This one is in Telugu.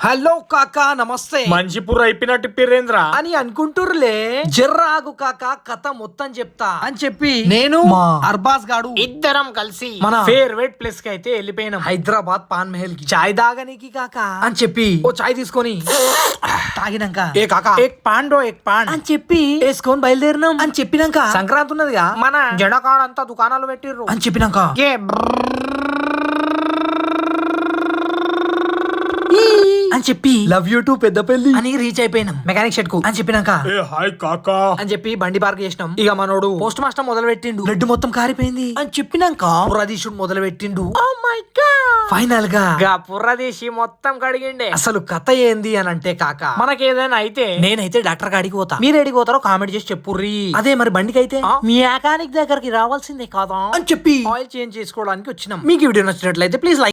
హలో కాకా నమస్తే. మంచిపూర్ అయిపోయినట్టు పిరేంద్ర అని అనుకుంటుర్లే. జర్రాగు కాకా కథ మొత్తం చెప్తా అని చెప్పి నేను మా అర్బాస్ గాడు ఇద్దరం కలిసి మన ఫేవరెట్ ప్లేస్ కి అయితే వెళ్ళిపోయినాం. హైదరాబాద్ పాన్ మహల్ కి చాయ్ దాగనికి కాకా అని చెప్పి ఓ చాయ్ తీసుకొని తాగినాక ఏ కాకా ఎక్ పాండో ఎక్ పాండ్ అని చెప్పి వేసుకొని బయలుదేరినాం అని చెప్పినాక సంక్రాంతి ఉన్నదిగా మన జడకాడంతా దుకాణాలు పెట్టిర్రు అని చెప్పినాక ఏ అని చెప్పి లవ్ యూ టు పెద్దపల్లి అని రీచ్ అయిపోయినాం మెకానిక్ షెడ్ కు అని చెప్పినాక హాయ్ కాకా అని చెప్పి బండి పార్క్ చేసినాం. ఇక మనోడు పోస్ట్ మాస్టర్ మొదలు పెట్టిండు. బ్లడ్ మొత్తం కారిపోయింది అని చెప్పినాక పురాధీశుడు మొదలు పెట్టిండు. ఫైనల్ గా పుర్రదీసి మొత్తం కడిగిండే. అసలు కథ ఏంది అని అంటే కాక మనకేదైనా అయితే నేనైతే డాక్టర్ గాడికి పోతా, మీరు ఎడికి పోతారో కామెంట్ చేసి చెప్పుర్రి. అదే మరి బండికి అయితే మీ మెకానిక్ దగ్గరికి రావాల్సిందే కాదా అని చెప్పి ఆయిల్ చేంజ్ చేసుకోవడానికి వచ్చినాం. మీకు ఈ వీడియో నచ్చినట్లయితే ప్లీజ్ లైక్